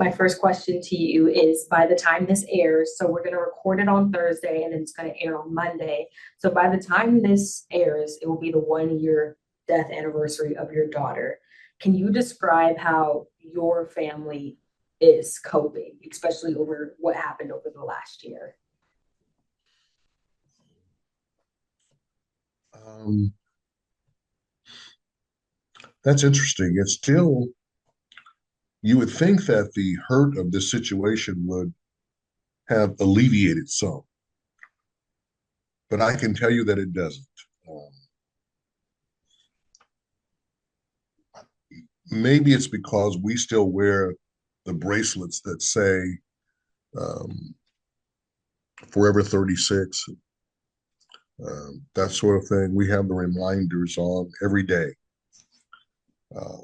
My first question to you is by the time this airs, so we're going to record it on Thursday and then it's going to air on Monday. So by the time this airs, it will be the 1 year death anniversary of your daughter. Can you describe how your family is coping, especially over what happened over the last year? Um, that's interesting. It's still, you would think that the hurt of this situation would have alleviated some, but I can tell you that it doesn't. Um, Maybe it's because we still wear the bracelets that say um, Forever 36, that sort of thing. We have the reminders on every day. Uh,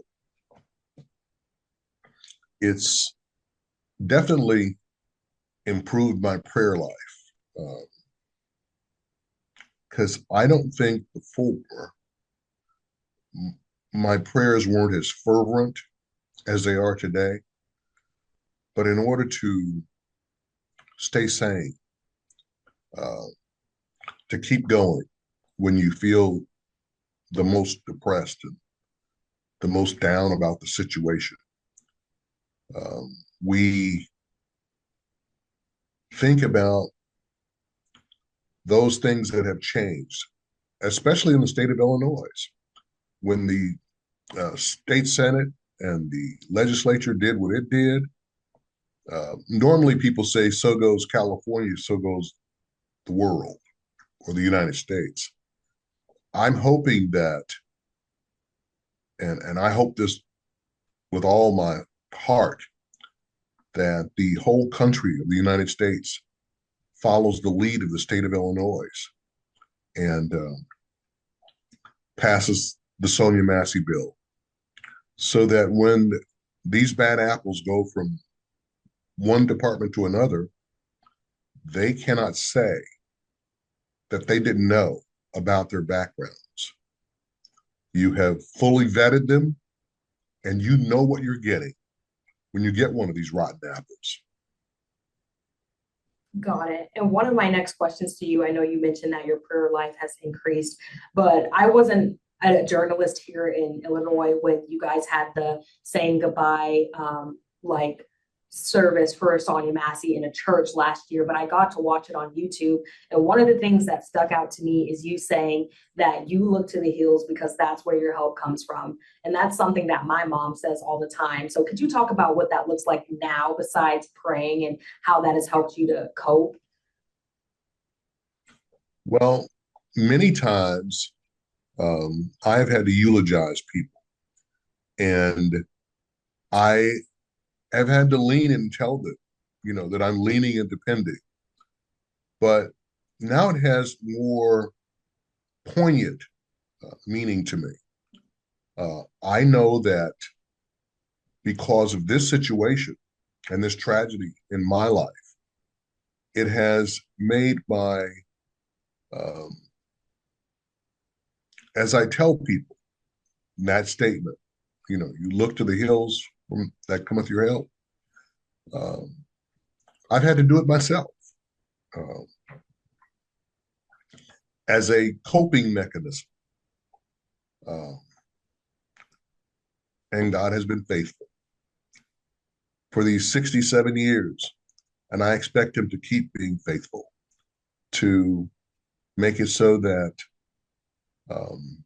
it's definitely improved my prayer life because I don't think before my prayers weren't as fervent as they are today. But in order to stay sane, uh, to keep going when you feel the most depressed and the most down about the situation, we think about those things that have changed, especially in the state of Illinois. When the state Senate and the legislature did what it did, normally people say, so goes California, so goes the world or the United States. I'm hoping that, and I hope this with all my heart, that the whole country of the United States follows the lead of the state of Illinois and passes the Sonya Massey bill so that when these bad apples go from one department to another, they cannot say that they didn't know about their backgrounds. You have fully vetted them and you know what you're getting when you get one of these rotten apples. Got it. And one of my next questions to you, I know you mentioned that your prayer life has increased, but I wasn't a journalist here in Illinois when you guys had the saying goodbye, like service for Sonya Massey in a church last year, but I got to watch it on YouTube. And one of the things that stuck out to me is you saying that you look to the hills because that's where your help comes from. And that's something that my mom says all the time. So could you talk about what that looks like now besides praying and how that has helped you to cope? Well, many times I've had to eulogize people, and I have had to lean and tell them, that I'm leaning and depending. But now it has more poignant meaning to me. I know that because of this situation and this tragedy in my life, it has made my, um, as I tell people, that statement, you look to the hills from that cometh your help. Um, I've had to do it myself uh, as a coping mechanism. Uh, and God has been faithful for these 67 years. And I expect him to keep being faithful to make it so that um,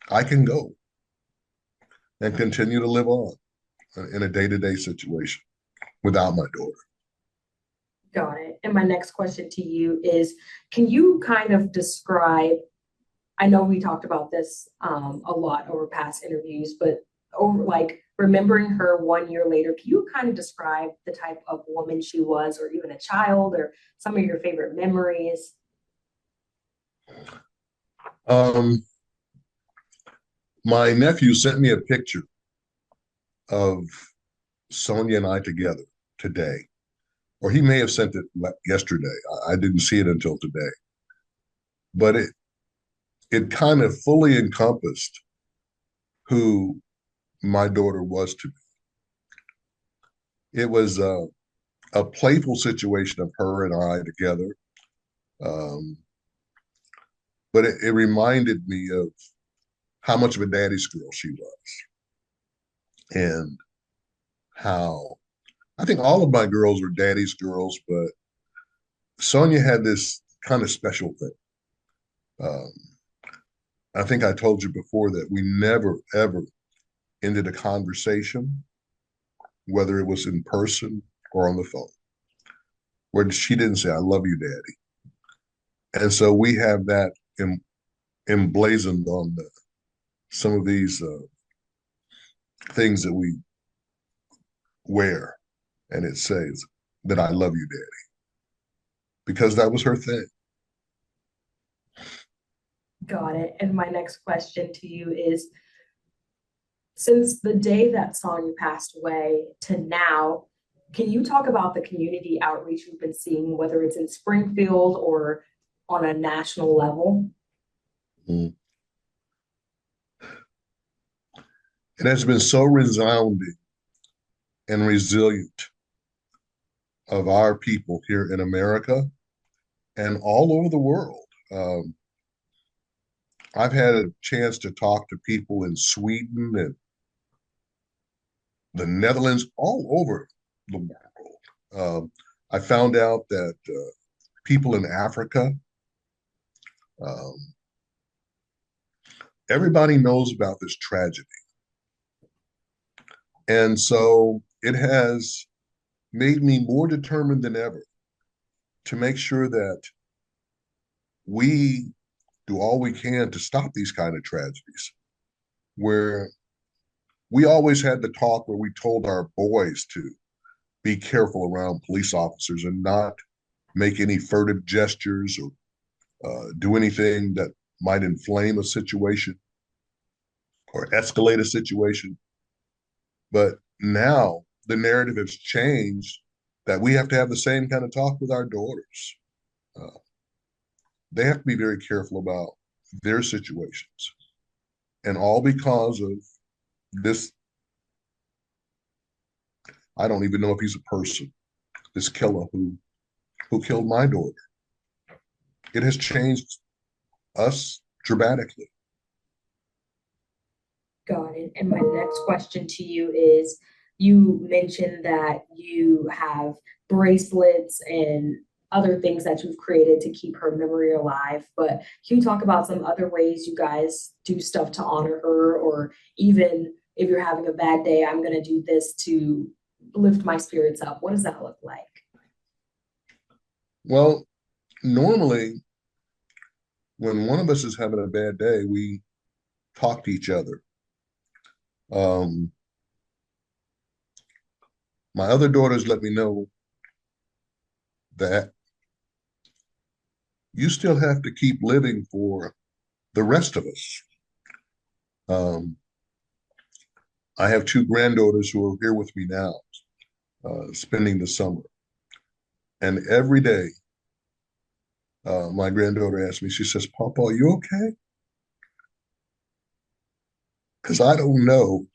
I can go and continue to live on in a day-to-day situation without my daughter. Got it. And my next question to you is, can you kind of describe, I know we talked about this a lot over past interviews, but over like remembering her 1 year later, can you kind of describe the type of woman she was, or even a child, or some of your favorite memories? Um, my nephew sent me a picture of Sonya and I together today, or he may have sent it yesterday. I didn't see it until today, but it kind of fully encompassed who my daughter was to me. It was a playful situation of her and I together. Um, but it reminded me of how much of a daddy's girl she was, and how I think all of my girls were daddy's girls, but Sonya had this kind of special thing. Um, I think I told you before that we never, ever ended a conversation, whether it was in person or on the phone, where she didn't say, "I love you, Daddy." And so we have that emblazoned on some of these things that we wear, and it says that I love you, Daddy, because that was her thing. Got it. And my next question to you is, since the day that Sonya passed away to now, can you talk about the community outreach you've been seeing, whether it's in Springfield or on a national level? Mm. It has been so resounding and resilient of our people here in America and all over the world. I've had a chance to talk to people in Sweden and the Netherlands, all over the world. I found out that people in Africa, um, everybody knows about this tragedy. And so it has made me more determined than ever to make sure that we do all we can to stop these kind of tragedies, where we always had the talk where we told our boys to be careful around police officers and not make any furtive gestures or do anything that might inflame a situation or escalate a situation. But now the narrative has changed that we have to have the same kind of talk with our daughters. Uh, they have to be very careful about their situations. And all because of this, I don't even know if he's a person, this killer who killed my daughter. It has changed us dramatically. Got it. And my next question to you is, you mentioned that you have bracelets and other things that you've created to keep her memory alive, but can you talk about some other ways you guys do stuff to honor her, or even if you're having a bad day, I'm going to do this to lift my spirits up? What does that look like? Well, normally when one of us is having a bad day, we talk to each other. Um, my other daughters let me know that you still have to keep living for the rest of us. Um, I have two granddaughters who are here with me now, spending the summer. And every day, my granddaughter asks me, she says, "Papa, are you okay?" Because I don't know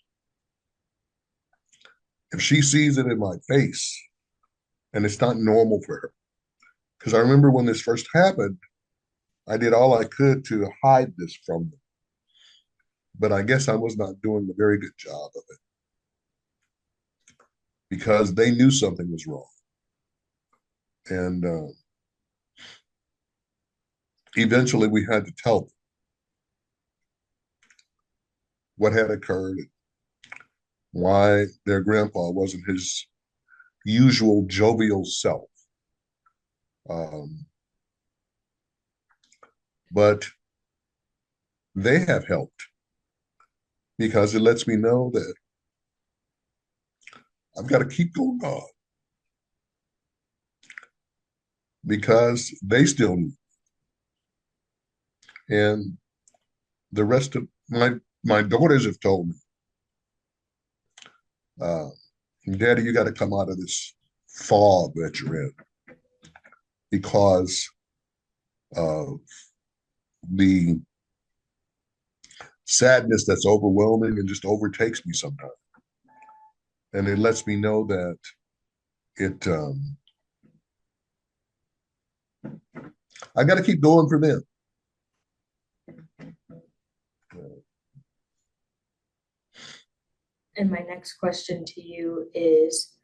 if she sees it in my face and it's not normal for her. Because I remember when this first happened, I did all I could to hide this from them. But I guess I was not doing a very good job of it because they knew something was wrong. And eventually we had to tell them what had occurred, why their grandpa wasn't his usual jovial self. Um, but they have helped because it lets me know that I've got to keep going on because they still need. And the rest of my daughters have told me, uh, "Daddy, you got to come out of this fog that you're in because of the sadness that's overwhelming and just overtakes me sometimes." And it lets me know that it I got to keep going for them. And my next question to you is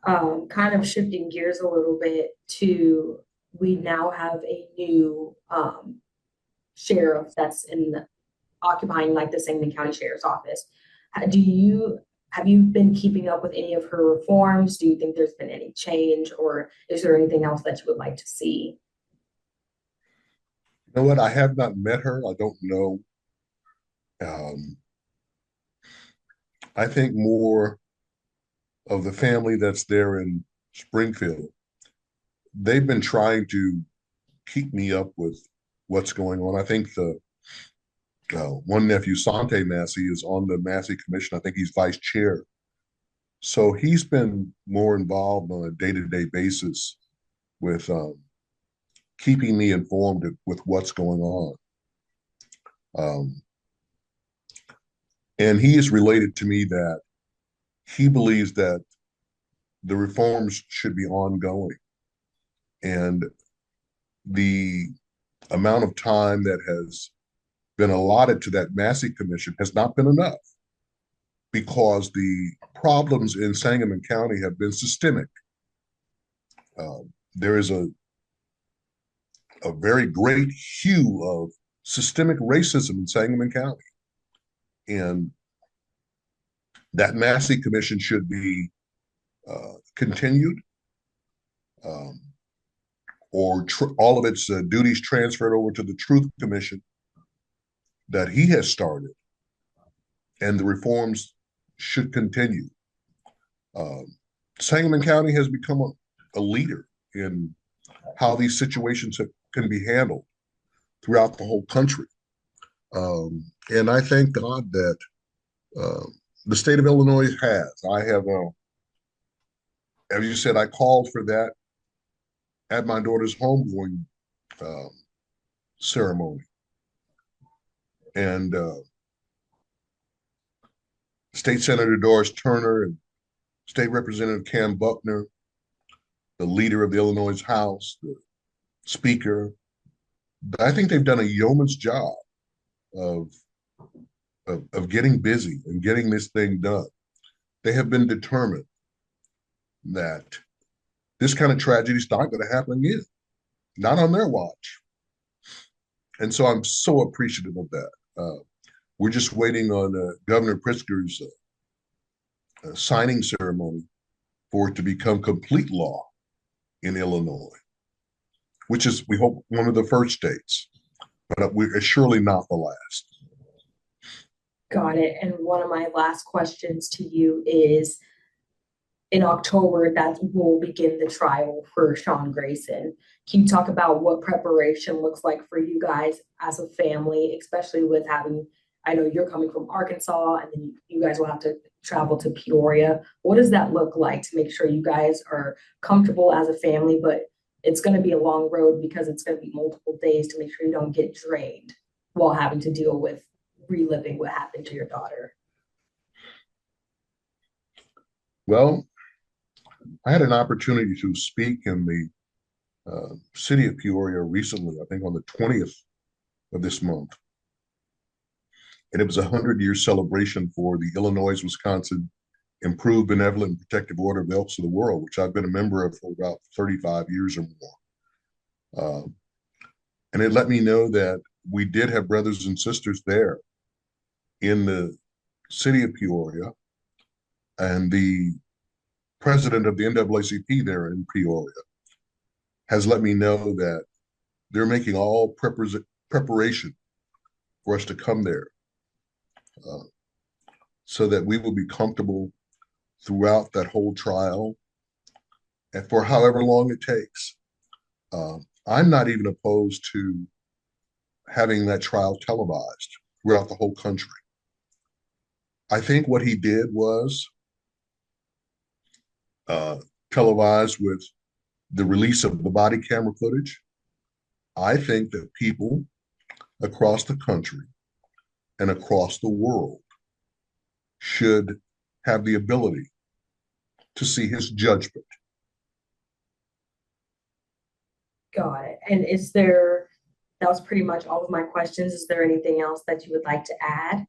kind of shifting gears a little bit to we now have a new sheriff that's occupying like the Sangamon County Sheriff's Office. Do you have you been keeping up with any of her reforms? Do you think there's been any change, or is there anything else that you would like to see? You know what? I have not met her. I don't know. Um, I think more of the family that's there in Springfield. They've been trying to keep me up with what's going on. I think the one nephew, Sonya Massey, is on the Massey Commission. I think he's vice chair. So he's been more involved on a day-to-day basis with keeping me informed with what's going on. Um, and he has related to me that he believes that the reforms should be ongoing. And the amount of time that has been allotted to that Massey Commission has not been enough because the problems in Sangamon County have been systemic. There is a very great hue of systemic racism in Sangamon County. And that Massey Commission should be continued um, or all of its duties transferred over to the Truth Commission that he has started. And the reforms should continue. Sangamon County has become a leader in how these situations can be handled throughout the whole country. And I thank God that the state of Illinois has. I have, as you said, I called for that at my daughter's homegoing ceremony. And State Senator Doris Turner and State Representative Cam Buckner, the leader of the Illinois House, the speaker, I think they've done a yeoman's job of, of getting busy and getting this thing done. They have been determined that this kind of tragedy is not going to happen again, not on their watch. And so I'm so appreciative of that. We're just waiting on Governor Pritzker's signing ceremony for it to become complete law in Illinois, which is, we hope, one of the first states, but we're surely not the last. Got it. And one of my last questions to you is in October, that will begin the trial for Sean Grayson. Can you talk about what preparation looks like for you guys as a family, especially with having, I know you're coming from Arkansas and then you guys will have to travel to Peoria. What does that look like to make sure you guys are comfortable as a family, but it's going to be a long road because it's going to be multiple days to make sure you don't get drained while having to deal with reliving what happened to your daughter? Well, I had an opportunity to speak in the city of Peoria recently, I think on the 20th of this month. And it was a 100-year celebration for the Illinois-Wisconsin Improved Benevolent and Protective Order of Elks of the World, which I've been a member of for about 35 years or more. And it let me know that we did have brothers and sisters there in the city of Peoria, and the president of the NAACP there in Peoria has let me know that they're making all preparation for us to come there so that we will be comfortable throughout that whole trial and for however long it takes. I'm not even opposed to having that trial televised throughout the whole country. I think what he did was televised with the release of the body camera footage. I think that people across the country and across the world should have the ability to see his judgment Got it. And that was pretty much all of my questions. Is there anything else that you would like to add?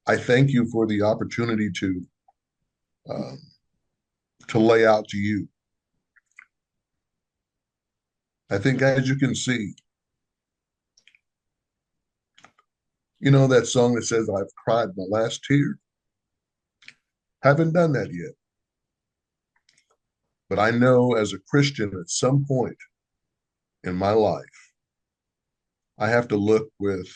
I thank you for the opportunity um, to lay out to you. I think, as you can see, you know that song that says, "I've cried my last tear"? Haven't done that yet. But I know as a Christian, at some point in my life, I have to look with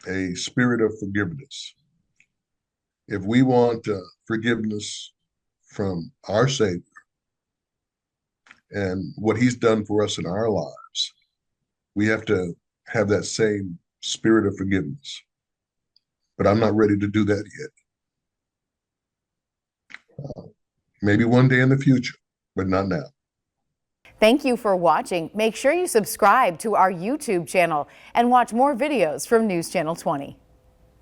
a spirit of forgiveness. If we want forgiveness from our Savior and what He's done for us in our lives, we have to have that same spirit of forgiveness. But I'm not ready to do that yet. Maybe one day in the future, but not now. Thank you for watching. Make sure you subscribe to our YouTube channel and watch more videos from News Channel 20.